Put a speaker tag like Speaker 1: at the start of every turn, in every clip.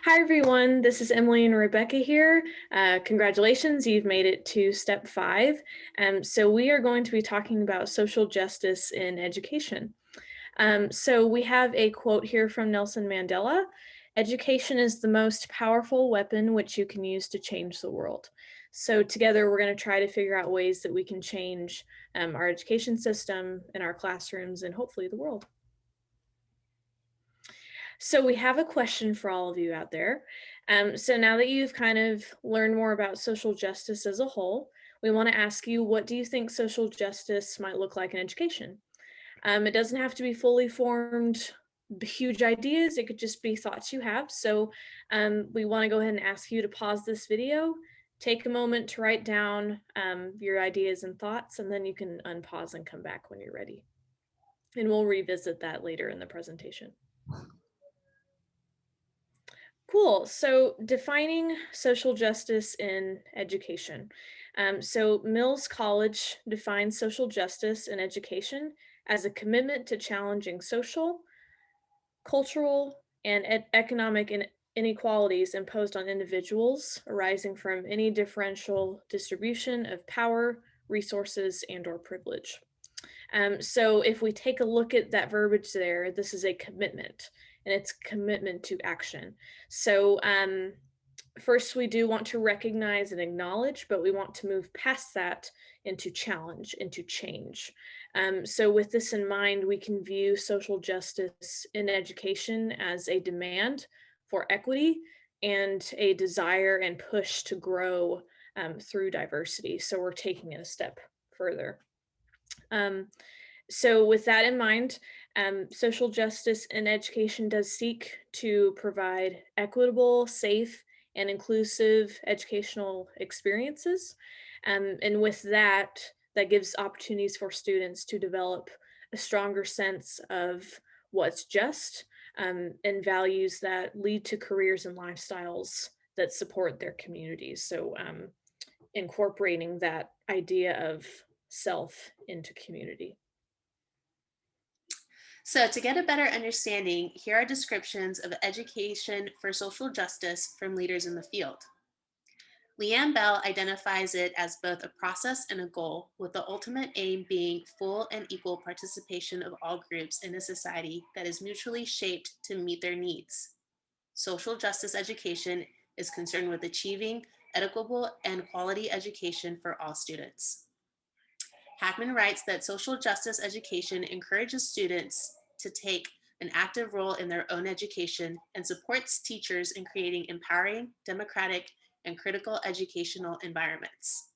Speaker 1: Hi, everyone. This is Emily and Rebecca here. Congratulations, you've made it to step 5. So we are going to be talking about social justice in education. So we have a quote here from Nelson Mandela. Education is the most powerful weapon which you can use to change the world. So together we're going to try to figure out ways that we can change our education system in our classrooms and hopefully the world. So we have a question for all of you out there. So now that you've kind of learned more about social justice as a whole, we want to ask you, what do you think social justice might look like in education? It doesn't have to be fully formed, huge ideas. It could just be thoughts you have. So we want to go ahead and ask you to pause this video, take a moment to write down your ideas and thoughts, and then you can unpause and come back when you're ready. And we'll revisit that later in the presentation. Cool. So defining social justice in education. So Mills College defines social justice in education as a commitment to challenging social, cultural, and economic inequalities imposed on individuals arising from any differential distribution of power, resources, and/or privilege. So if we take a look at that verbiage there, this is a commitment, and it's commitment to action. So first, we do want to recognize and acknowledge, but we want to move past that into challenge, into change. So with this in mind, we can view social justice in education as a demand for equity and a desire and push to grow through diversity. So we're taking it a step further. So with that in mind, social justice in education does seek to provide equitable, safe, and inclusive educational experiences. And with that, that gives opportunities for students to develop a stronger sense of what's just and values that lead to careers and lifestyles that support their communities. So incorporating that idea of self into community.
Speaker 2: So to get a better understanding, here are descriptions of education for social justice from leaders in the field. Leanne Bell identifies it as both a process and a goal, with the ultimate aim being full and equal participation of all groups in a society that is mutually shaped to meet their needs. Social justice education is concerned with achieving equitable and quality education for all students. Hackman writes that social justice education encourages students to take an active role in their own education and supports teachers in creating empowering, democratic, and critical educational environments.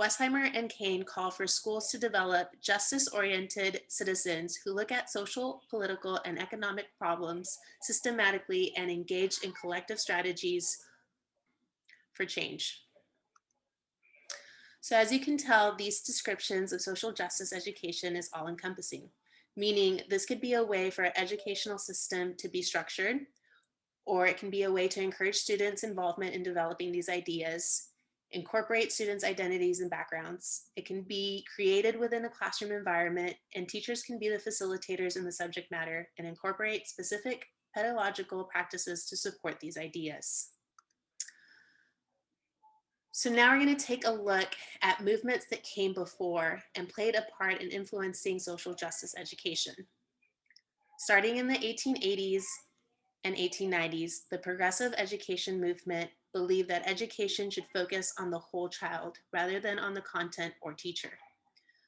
Speaker 2: Westheimer and Kane call for schools to develop justice-oriented citizens who look at social, political, and economic problems systematically and engage in collective strategies for change. So as you can tell, these descriptions of social justice education is all-encompassing, meaning this could be a way for an educational system to be structured, or it can be a way to encourage students' involvement in developing these ideas, incorporate students' identities and backgrounds. It can be created within a classroom environment, and teachers can be the facilitators in the subject matter and incorporate specific pedagogical practices to support these ideas. So now we're going to take a look at movements that came before and played a part in influencing social justice education. Starting in the 1880s and 1890s, the progressive education movement believed that education should focus on the whole child rather than on the content or teacher.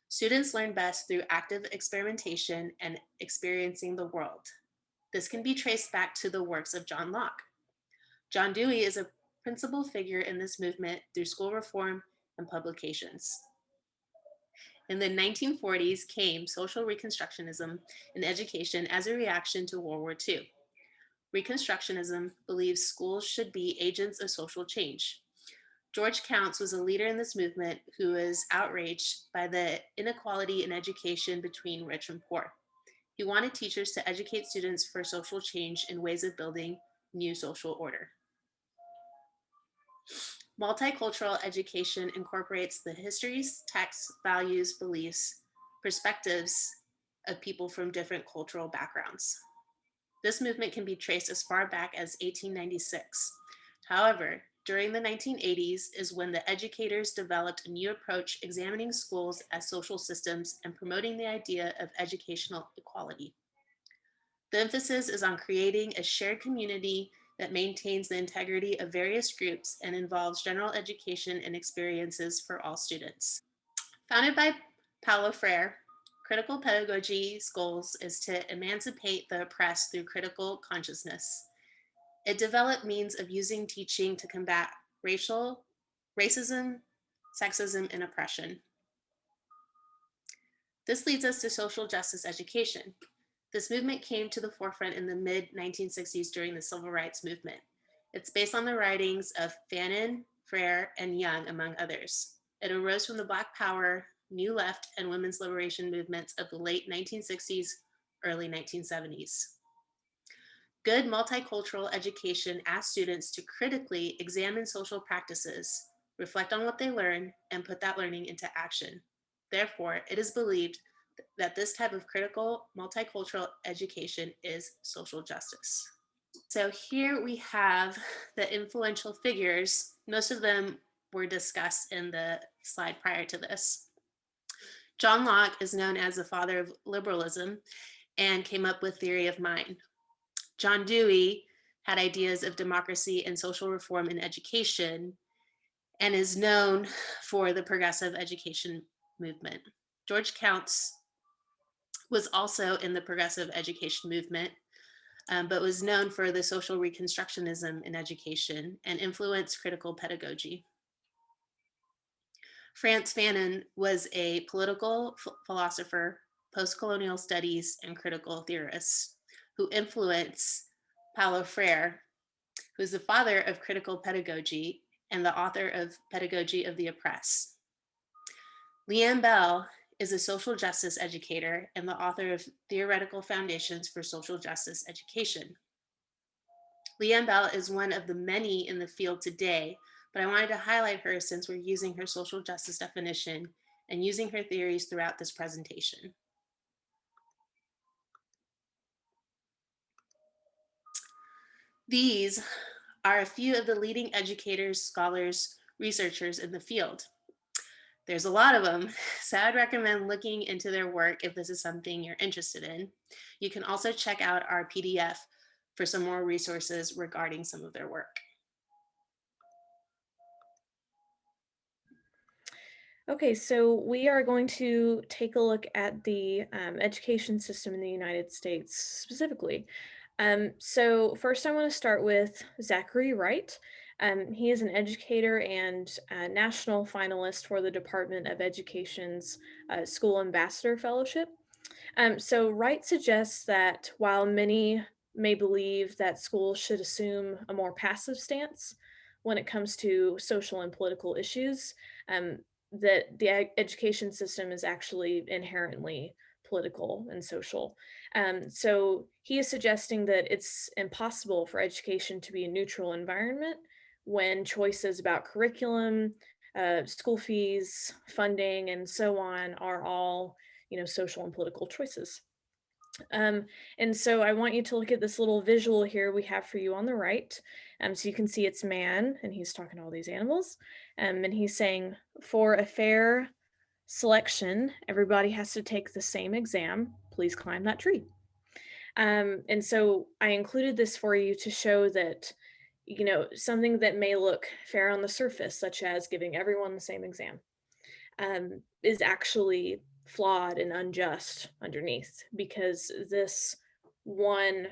Speaker 2: Students learn best through active experimentation and experiencing the world. This can be traced back to the works of John Locke. John Dewey is a principal figure in this movement through school reform and publications. In the 1940s came social reconstructionism in education as a reaction to World War II. Reconstructionism believes schools should be agents of social change. George Counts was a leader in this movement who was outraged by the inequality in education between rich and poor. He wanted teachers to educate students for social change in ways of building new social order. Multicultural education incorporates the histories, texts, values, beliefs, perspectives of people from different cultural backgrounds. This movement can be traced as far back as 1896. However, during the 1980s is when the educators developed a new approach examining schools as social systems and promoting the idea of educational equality. The emphasis is on creating a shared community that maintains the integrity of various groups and involves general education and experiences for all students. Founded by Paulo Freire, critical pedagogy's goals is to emancipate the oppressed through critical consciousness. It developed means of using teaching to combat racism, sexism, and oppression. This leads us to social justice education. This movement came to the forefront in the mid 1960s during the civil rights movement. It's based on the writings of Fanon, Freire, and Young, among others. It arose from the Black Power, New Left, and women's liberation movements of the late 1960s, early 1970s. Good multicultural education asks students to critically examine social practices, reflect on what they learn, and put that learning into action. Therefore, it is believed that this type of critical multicultural education is social justice. So here we have the influential figures. Most of them were discussed in the slide prior to this. John Locke is known as the father of liberalism and came up with theory of mind. John Dewey had ideas of democracy and social reform in education and is known for the progressive education movement. George Counts was also in the progressive education movement, but was known for the social reconstructionism in education and influenced critical pedagogy. Frantz Fanon was a political philosopher, post-colonial studies, and critical theorist who influenced Paulo Freire, who's the father of critical pedagogy and the author of Pedagogy of the Oppressed. Leanne Bell is a social justice educator and the author of Theoretical Foundations for Social Justice Education. Leanne Bell is one of the many in the field today, but I wanted to highlight her since we're using her social justice definition and using her theories throughout this presentation. These are a few of the leading educators, scholars, researchers in the field. There's a lot of them, so I'd recommend looking into their work if this is something you're interested in. You can also check out our PDF for some more resources regarding some of their work.
Speaker 1: Okay, so we are going to take a look at the education system in the United States specifically. So first I want to start with Zachary Wright. He is an educator and a national finalist for the Department of Education's School Ambassador Fellowship. So Wright suggests that while many may believe that schools should assume a more passive stance when it comes to social and political issues, um, that the education system is actually inherently political and social. So he is suggesting that it's impossible for education to be a neutral environment when choices about curriculum, school fees, funding, and so on are all social and political choices. And so I want you to look at this little visual here we have for you on the right. So you can see it's man, and he's talking to all these animals. And he's saying, for a fair selection, everybody has to take the same exam. Please climb that tree. And so I included this for you to show that, something that may look fair on the surface, such as giving everyone the same exam, is actually flawed and unjust underneath, because this one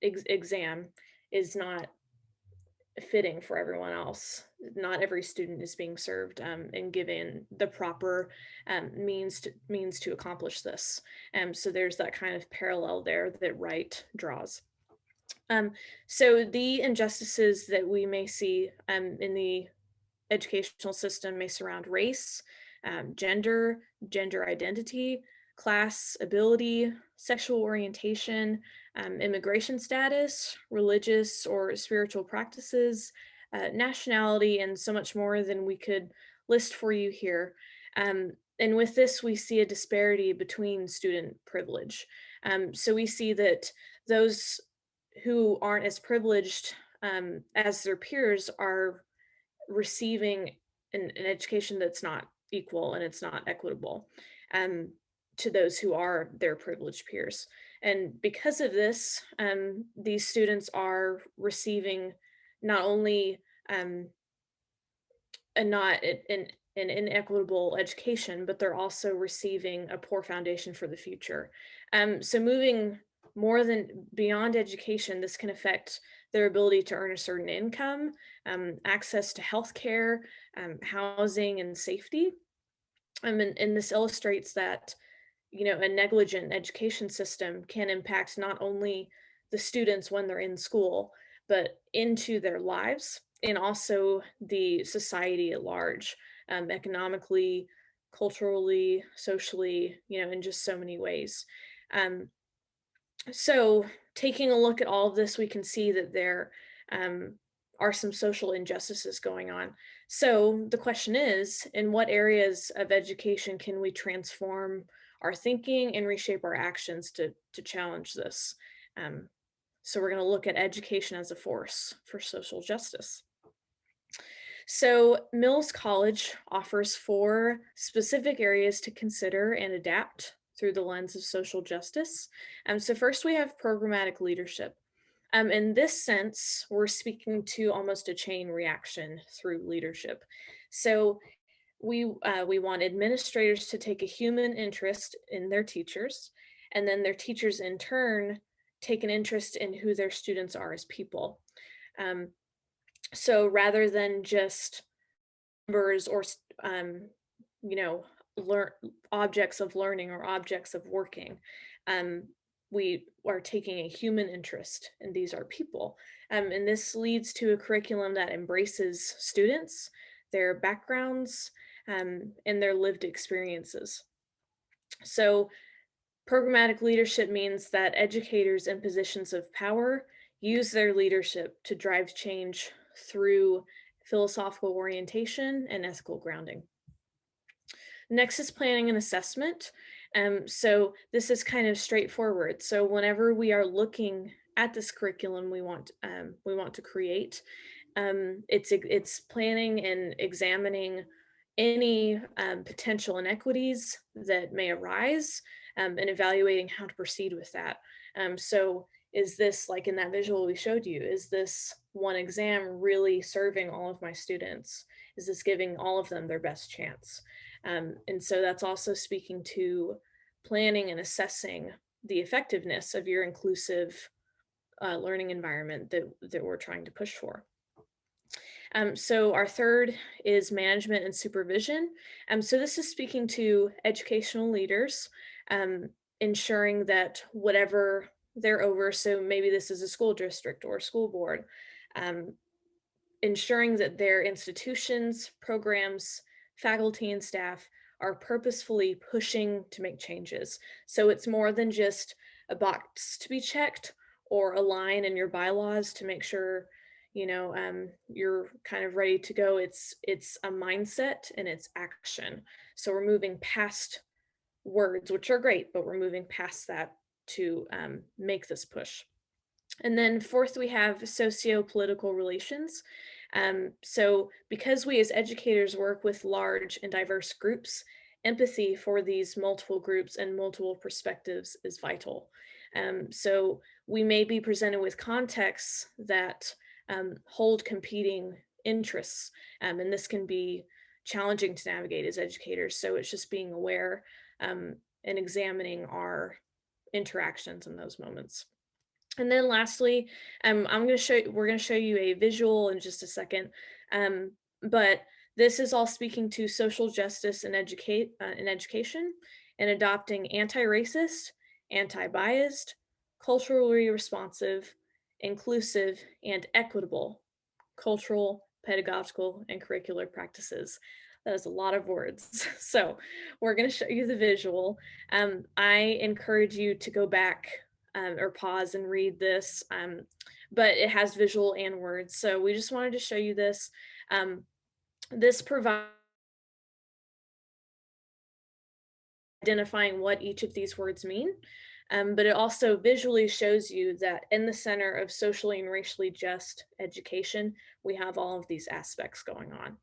Speaker 1: exam is not fitting for everyone else. Not every student is being served and given the proper means to accomplish this. So there's that kind of parallel there that Wright draws. So the injustices that we may see in the educational system may surround race, gender identity, class, ability, sexual orientation, immigration status, religious or spiritual practices, nationality, and so much more than we could list for you here. And with this, we see a disparity between student privilege. So we see that those who aren't as privileged as their peers are receiving an education that's not equal and it's not equitable um, to those who are their privileged peers. And because of this, these students are receiving not only um, a not an inequitable education, but they're also receiving a poor foundation for the future. So moving more than beyond education, this can affect their ability to earn a certain income, access to healthcare, housing, and safety. And this illustrates that a negligent education system can impact not only the students when they're in school, but into their lives and also the society at large, economically, culturally, socially, in just so many ways. Um, so, taking a look at all of this, we can see that there um, are some social injustices going on. So, the question is, in what areas of education can we transform our thinking and reshape our actions to challenge this? Um, so, we're going to look at education as a force for social justice. So, Mills College offers four specific areas to consider and adapt through the lens of social justice. So, first, we have programmatic leadership. In this sense, we're speaking to almost a chain reaction through leadership. So, we want administrators to take a human interest in their teachers, and then their teachers in turn take an interest in who their students are as people. Um, so rather than just numbers or you know learn objects of learning or objects of working, um, we are taking a human interest and these are people, and this leads to a curriculum that embraces students, their backgrounds, and their lived experiences. So programmatic leadership means that educators in positions of power use their leadership to drive change through philosophical orientation and ethical grounding. Next is planning and assessment. So this is kind of straightforward. So whenever we are looking at this curriculum we want to create, it's planning and examining any potential inequities that may arise, and evaluating how to proceed with that. So is this, like in that visual we showed you, is this one exam really serving all of my students? Is this giving all of them their best chance? And so that's also speaking to planning and assessing the effectiveness of your inclusive learning environment that we're trying to push for. So our third is management and supervision. So this is speaking to educational leaders, um, ensuring that whatever they're over, so maybe this is a school district or a school board, um, ensuring that their institutions, programs, faculty, and staff are purposefully pushing to make changes. So it's more than just a box to be checked or a line in your bylaws to make sure you're kind of ready to go. It's a mindset and it's action. So we're moving past words, which are great, but we're moving past that to make this push. And then fourth, we have socio-political relations. So because we as educators work with large and diverse groups, empathy for these multiple groups and multiple perspectives is vital. So we may be presented with contexts that hold competing interests, and this can be challenging to navigate as educators. So it's just being aware and examining our interactions in those moments. And then lastly, we're going to show you a visual in just a second. But this is all speaking to social justice and in education and adopting anti-racist, anti-biased, culturally responsive, inclusive, and equitable cultural, pedagogical, and curricular practices. That is a lot of words. So we're going to show you the visual. I encourage you to go back or pause and read this, but it has visual and words. So we just wanted to show you this. This provides identifying what each of these words mean. but it also visually shows you that in the center of socially and racially just education, we have all of these aspects going on.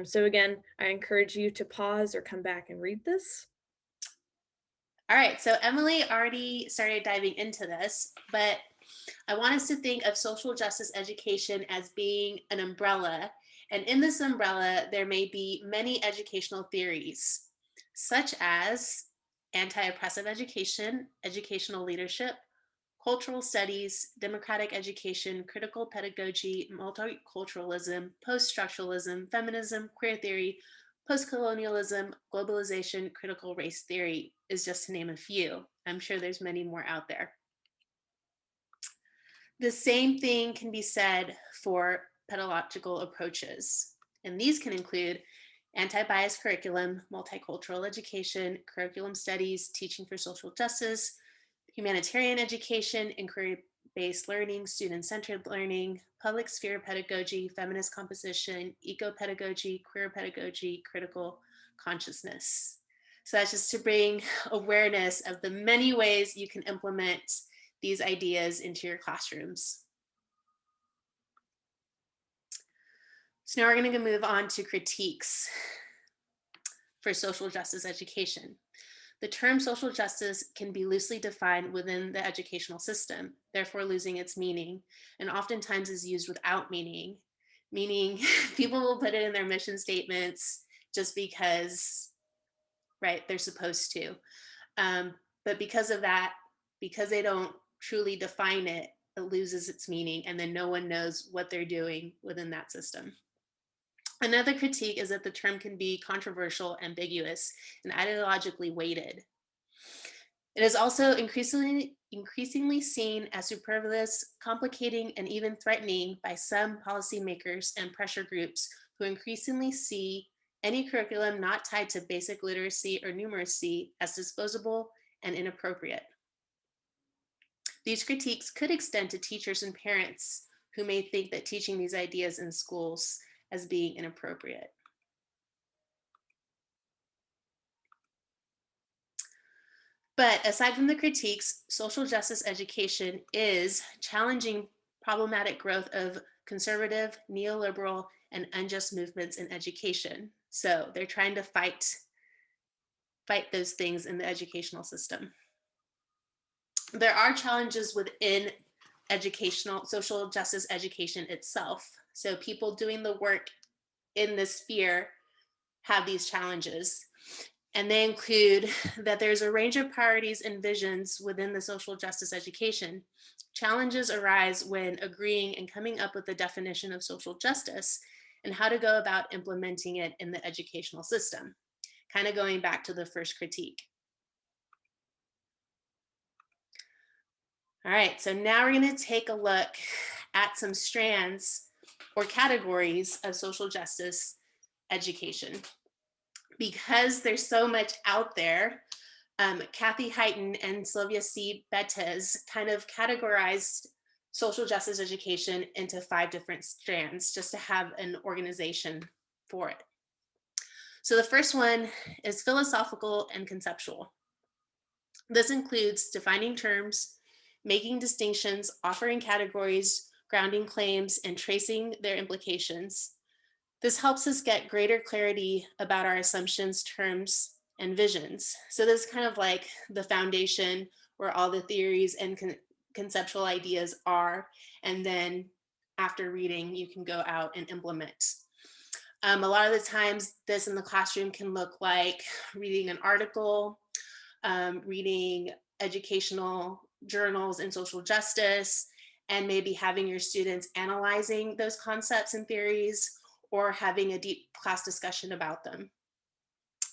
Speaker 1: So again, I encourage you to pause or come back and read this.
Speaker 2: All right, so Emily already started diving into this, but I want us to think of social justice education as being an umbrella. And in this umbrella, there may be many educational theories, such as anti oppressive education, educational leadership, cultural studies, democratic education, critical pedagogy, multiculturalism, post structuralism, feminism, queer theory, post colonialism, globalization, critical race theory, is just to name a few. I'm sure there's many more out there. The same thing can be said for pedagogical approaches, and these can include anti bias curriculum, multicultural education, curriculum studies, teaching for social justice, humanitarian education, inquiry based learning, student centered learning, public sphere pedagogy, feminist composition, eco pedagogy, queer pedagogy, critical consciousness. So that's just to bring awareness of the many ways you can implement these ideas into your classrooms. So now we're going to move on to critiques for social justice education. The term social justice can be loosely defined within the educational system, therefore losing its meaning, and oftentimes is used without meaning, meaning people will put it in their mission statements just because, right, they're supposed to. But because of that, because they don't truly define it, it loses its meaning, and then no one knows what they're doing within that system. Another critique is that the term can be controversial, ambiguous, and ideologically weighted. It is also increasingly seen as superfluous, complicating, and even threatening by some policymakers and pressure groups who increasingly see any curriculum not tied to basic literacy or numeracy as disposable and inappropriate. These critiques could extend to teachers and parents who may think that teaching these ideas in schools as being inappropriate. But aside from the critiques, social justice education is challenging problematic growth of conservative, neoliberal, and unjust movements in education. So they're trying to fight those things in the educational system. There are challenges within educational, social justice education itself. So people doing the work in this sphere have these challenges. And they include that there's a range of priorities and visions within the social justice education. Challenges arise when agreeing and coming up with the definition of social justice and how to go about implementing it in the educational system. Kind of going back to the first critique. All right, so now we're going to take a look at some strands or categories of social justice education. Because there's so much out there, Kathy Heighton and Sylvia C. Betez kind of categorized social justice education into 5 different strands just to have an organization for it. So the first one is philosophical and conceptual. This includes defining terms, making distinctions, offering categories, grounding claims, and tracing their implications. This helps us get greater clarity about our assumptions, terms, and visions. So this is kind of like the foundation where all the theories and conceptual ideas are. And then after reading, you can go out and implement. A lot of the times this in the classroom can look like reading an article, reading educational journals in social justice, and maybe having your students analyzing those concepts and theories, or having a deep class discussion about them.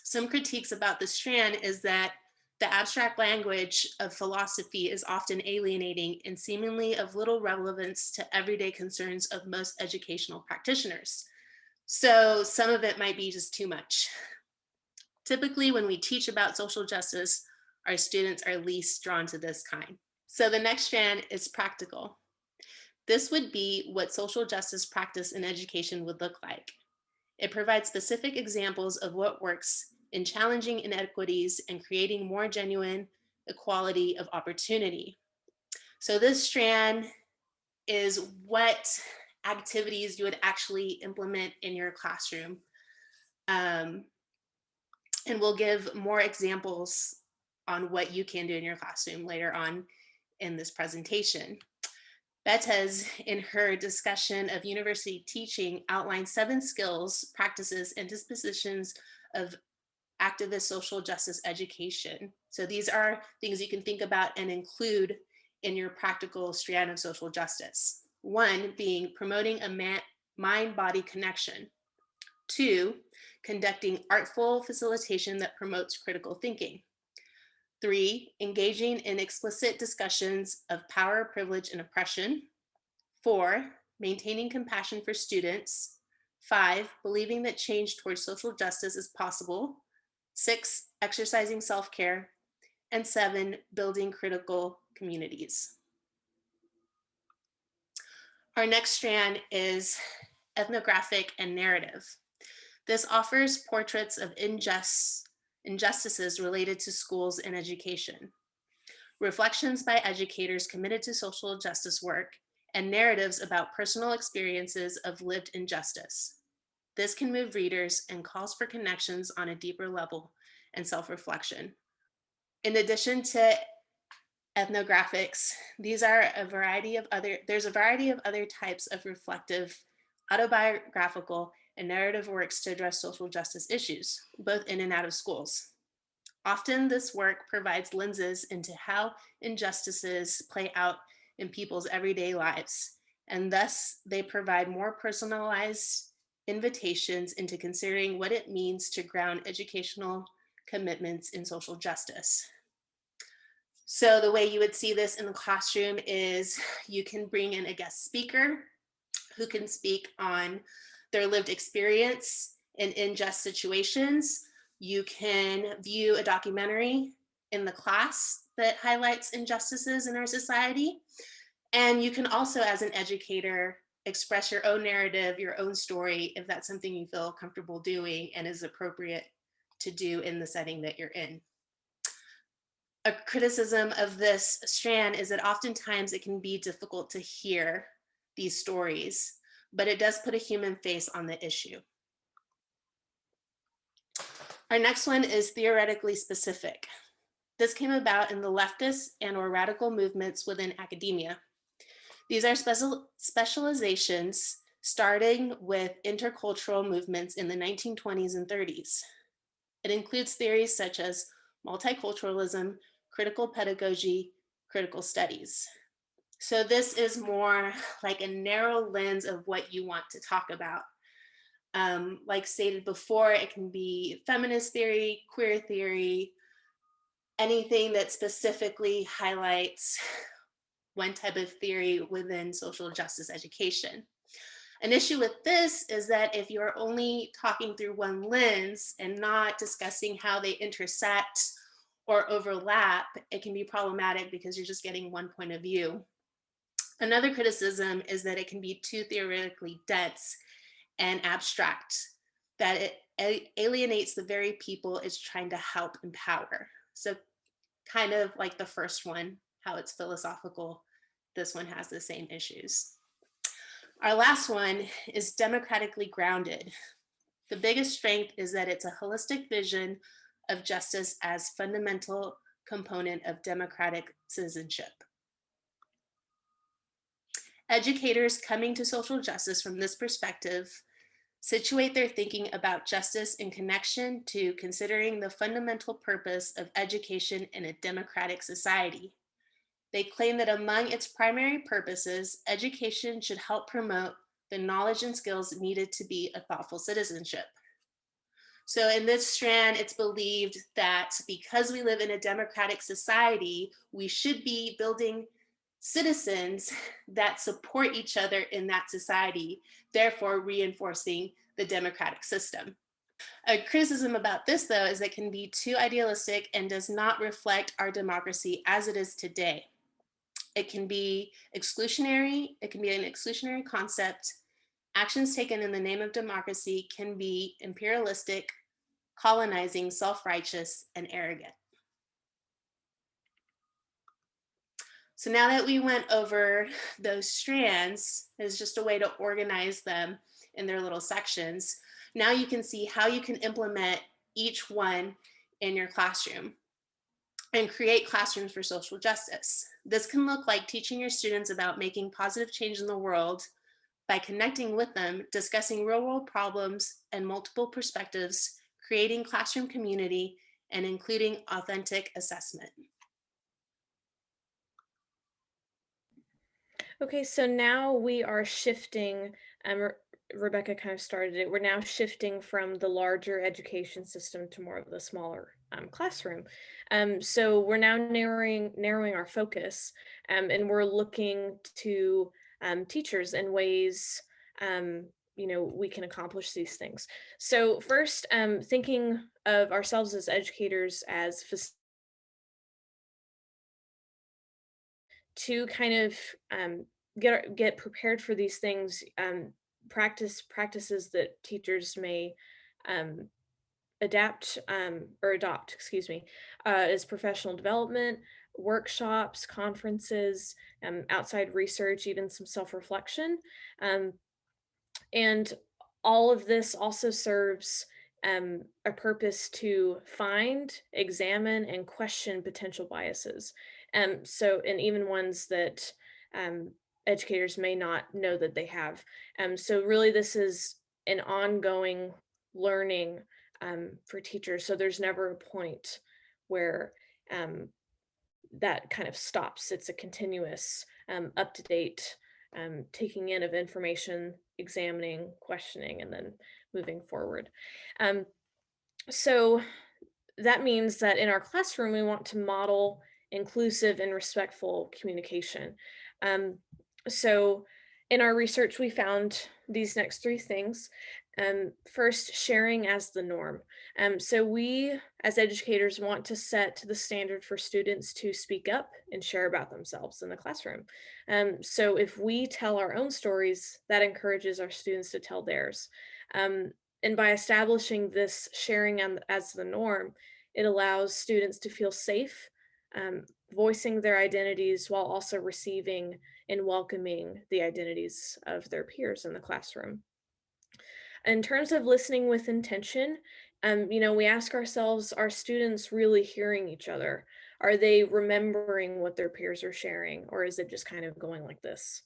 Speaker 2: Some critiques about this strand is that the abstract language of philosophy is often alienating and seemingly of little relevance to everyday concerns of most educational practitioners. So some of it might be just too much. Typically, when we teach about social justice, our students are least drawn to this kind. So the next strand is practical. This would be what social justice practice in education would look like. It provides specific examples of what works in challenging inequities and creating more genuine, equality of opportunity. So this strand is what activities you would actually implement in your classroom. Um, and we'll give more examples on what you can do in your classroom later on in this presentation. Bethes, in her discussion of university teaching, outlined 7 skills, practices, and dispositions of activist social justice education. So these are things you can think about and include in your practical strand of social justice. 1 being promoting a mind-body connection. 2, conducting artful facilitation that promotes critical thinking. 3, engaging in explicit discussions of power, privilege, and oppression. 4, maintaining compassion for students. 5, believing that change towards social justice is possible. 6, exercising self-care. And 7, building critical communities. Our next strand is ethnographic and narrative. This offers portraits of injustices related to schools and education, reflections by educators committed to social justice work, and narratives about personal experiences of lived injustice. This can move readers and calls for connections on a deeper level and self-reflection. In addition to ethnographics, there's a variety of other types of reflective, autobiographical, and narrative works to address social justice issues, both in and out of schools. Often this work provides lenses into how injustices play out in people's everyday lives, and thus they provide more personalized invitations into considering what it means to ground educational commitments in social justice. So the way you would see this in the classroom is you can bring in a guest speaker who can speak on their lived experience in unjust situations. You can view a documentary in the class that highlights injustices in our society. And you can also, as an educator, express your own narrative, your own story, if that's something you feel comfortable doing and is appropriate to do in the setting that you're in. A criticism of this strand is that oftentimes it can be difficult to hear these stories, but it does put a human face on the issue. Our next one is theoretically specific. This came about in the leftist and or radical movements within academia. These are specializations starting with intercultural movements in the 1920s and 30s. It includes theories such as multiculturalism, critical pedagogy, critical studies. So this is more like a narrow lens of what you want to talk about. Like stated before, it can be feminist theory, queer theory, anything that specifically highlights one type of theory within social justice education. An issue with this is that if you're only talking through one lens and not discussing how they intersect or overlap, it can be problematic because you're just getting one point of view. Another criticism is that it can be too theoretically dense and abstract, that it alienates the very people it's trying to help empower. So kind of like the first one, how it's philosophical, this one has the same issues. Our last one is democratically grounded. The biggest strength is that it's a holistic vision of justice as fundamental component of democratic citizenship. Educators coming to social justice from this perspective situate their thinking about justice in connection to considering the fundamental purpose of education in a democratic society. They claim that among its primary purposes, education should help promote the knowledge and skills needed to be a thoughtful citizenship. So in this strand, it's believed that because we live in a democratic society, we should be building citizens that support each other in that society, therefore reinforcing the democratic system. A criticism about this, though, is that it can be too idealistic and does not reflect our democracy as it is today. It can be exclusionary, it can be an exclusionary concept. Actions taken in the name of democracy can be imperialistic, colonizing, self-righteous, and arrogant. So now that we went over those strands, is just a way to organize them in their little sections. Now you can see how you can implement each one in your classroom and create classrooms for social justice. This can look like teaching your students about making positive change in the world by connecting with them, discussing real world problems and multiple perspectives, creating classroom community, and including authentic assessment.
Speaker 1: Okay, so now we are shifting, Rebecca kind of started it. We're now shifting from the larger education system to more of the smaller classroom. So we're now narrowing our focus, and we're looking to teachers and ways we can accomplish these things. So first, thinking of ourselves as educators as to kind of get prepared for these things, practices that teachers may um, adapt or adopt, excuse me, is professional development, workshops, conferences, outside research, even some self-reflection. Um, and all of this also serves a purpose to find, examine, and question potential biases. And even ones that um, educators may not know that they have. So really, this is an ongoing learning for teachers. So there's never a point where um, that kind of stops. It's a continuous, up to date taking in of information, examining, questioning, and then moving forward. Um, so that means that in our classroom, we want to model inclusive and respectful communication. Um, so in our research, we found these next three things. First, sharing as the norm. So we, as educators, want to set the standard for students to speak up and share about themselves in the classroom. So if we tell our own stories, that encourages our students to tell theirs. And by establishing this sharing as the norm, it allows students to feel safe, voicing their identities while also receiving and welcoming the identities of their peers in the classroom. In terms of listening with intention, we ask ourselves, are students really hearing each other? Are they remembering what their peers are sharing, or is it just kind of going like this?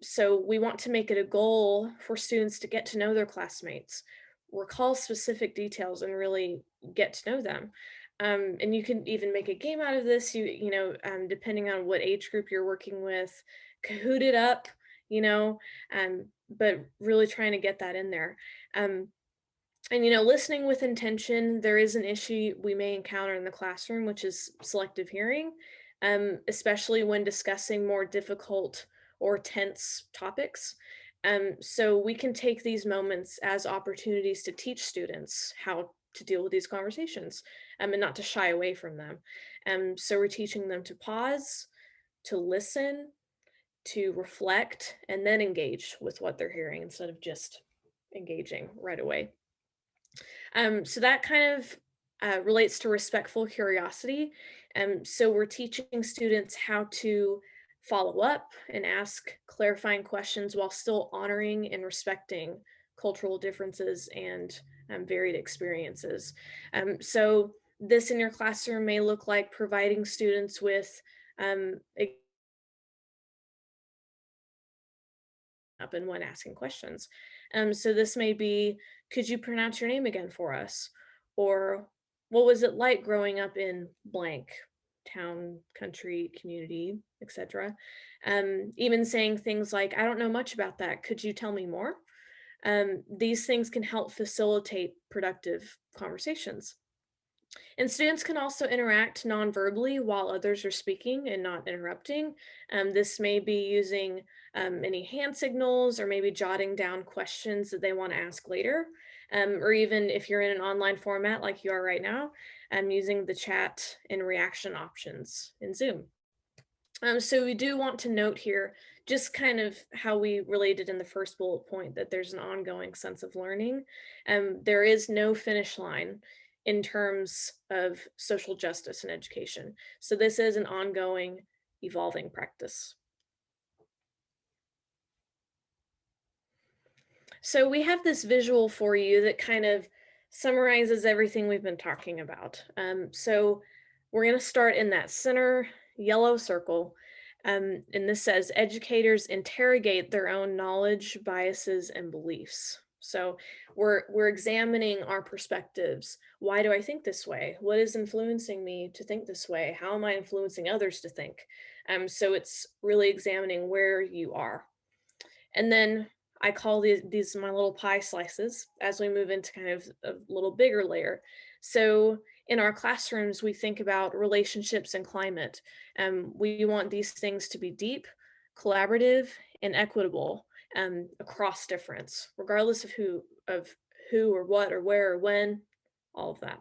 Speaker 1: So we want to make it a goal for students to get to know their classmates, recall specific details, and really get to know them. And you can even make a game out of this. Depending on what age group you're working with, Kahoot it up. But really trying to get that in there. And listening with intention, there is an issue we may encounter in the classroom, which is selective hearing, especially when discussing more difficult or tense topics. So we can take these moments as opportunities to teach students how to deal with these conversations, and not to shy away from them. So we're teaching them to pause, to listen, to reflect, and then engage with what they're hearing instead of just engaging right away. So that kind of relates to respectful curiosity. So we're teaching students how to follow up and ask clarifying questions while still honoring and respecting cultural differences and varied experiences. So this in your classroom may look like providing students with um, up and when asking questions. So this may be, could you pronounce your name again for us? Or what was it like growing up in blank town, country, community, etc. Even saying things like, I don't know much about that. Could you tell me more? These things can help facilitate productive conversations. And students can also interact non-verbally while others are speaking and not interrupting. This may be using any hand signals or maybe jotting down questions that they want to ask later. Or even if you're in an online format like you are right now, using the chat and reaction options in Zoom. So we do want to note here just kind of how we related in the first bullet point that there's an ongoing sense of learning. There is no finish line in terms of social justice and education. So this is an ongoing, evolving practice. So we have this visual for you that kind of summarizes everything we've been talking about. So we're going to start in that center yellow circle. And this says educators interrogate their own knowledge, biases, and beliefs. So we're examining our perspectives. Why do I think this way? What is influencing me to think this way? How am I influencing others to think? So it's really examining where you are. And then I call these my little pie slices as we move into kind of a little bigger layer. So in our classrooms, we think about relationships and climate. We want these things to be deep, collaborative, and equitable across difference, regardless of who or what or where or when, all of that.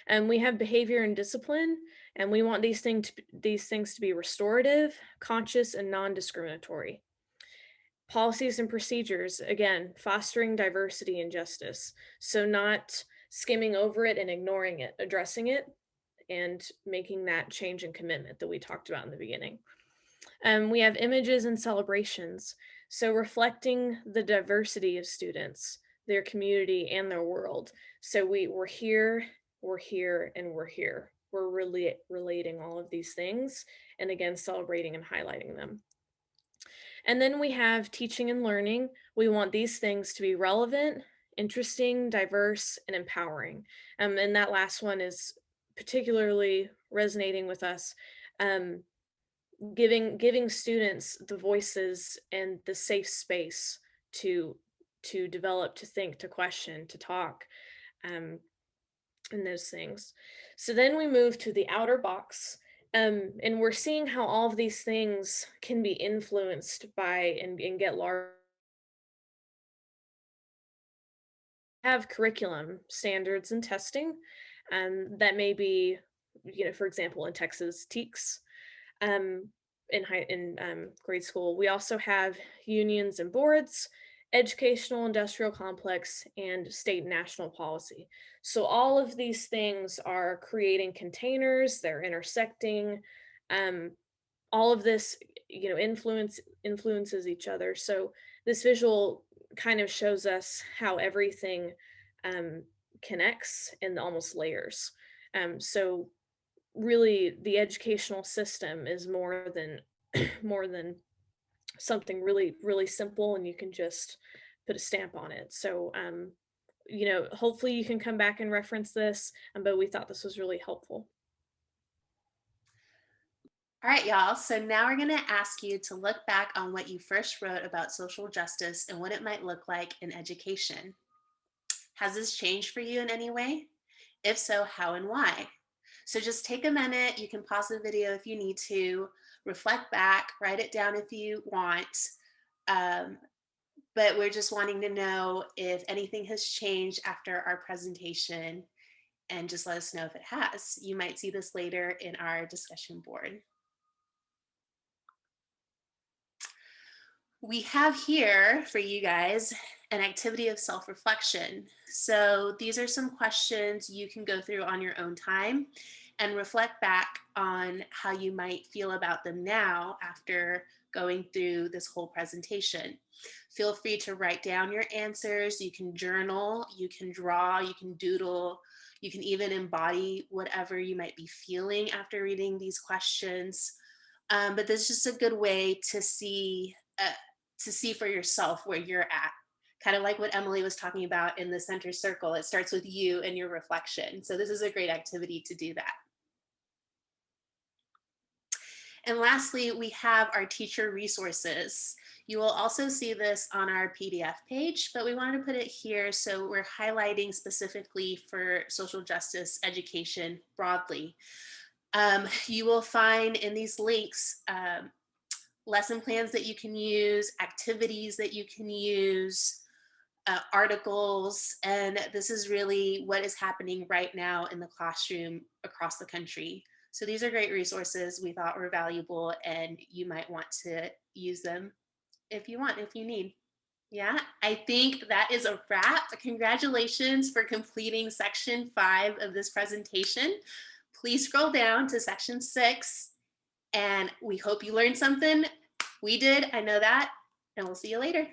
Speaker 1: And we have behavior and discipline, and we want these things to be restorative, conscious, and non-discriminatory. Policies and procedures, again, fostering diversity and justice. So not skimming over it and ignoring it, addressing it and making that change and commitment that we talked about in the beginning. We have images and celebrations. So reflecting the diversity of students, their community, and their world. So we're here, and we're here. We're really relating all of these things and again, celebrating and highlighting them. And then we have teaching and learning. We want these things to be relevant, interesting, diverse, and empowering. And that last one is particularly resonating with us. Um, giving students the voices and the safe space to develop, to think, to question, to talk, um, and those things. So then we move to the outer box, and we're seeing how all of these things can be influenced by and get large. Have curriculum standards and testing, that may be, for example, in Texas, TEKS, um, in grade school. We also have unions and boards, educational industrial complex, and state and national policy. So all of these things are creating containers, they're intersecting. Um, all of this, influences each other. So this visual kind of shows us how everything um, connects in almost layers. So really the educational system is more than more than something really really simple and you can just put a stamp on it. So hopefully you can come back and reference this, but we thought this was really helpful.
Speaker 2: All right, y'all. So now we're going to ask you to look back on what you first wrote about social justice and what it might look like in education. Has this changed for you in any way? If so, how and why? So just take a minute. You can pause the video if you need to, reflect back, write it down if you want. Um, but we're just wanting to know if anything has changed after our presentation, and just let us know if it has. You might see this later in our discussion board. We have here for you guys an activity of self-reflection. So these are some questions you can go through on your own time and reflect back on how you might feel about them now after going through this whole presentation. Feel free to write down your answers. You can journal, you can draw, you can doodle, you can even embody whatever you might be feeling after reading these questions. But this is just a good way to see for yourself where you're at. Kind of like what Emily was talking about in the center circle. It starts with you and your reflection. So this is a great activity to do that. And lastly, we have our teacher resources. You will also see this on our PDF page, but we wanted to put it here so we're highlighting specifically for social justice education broadly. You will find in these links lesson plans that you can use, activities that you can use, articles, and this is really what is happening right now in the classroom across the country. So these are great resources we thought were valuable, and you might want to use them if you need. Yeah, I think that is a wrap. Congratulations for completing section 5 of this presentation. Please scroll down to section 6 And we hope you learned something. We did, I know that, and we'll see you later.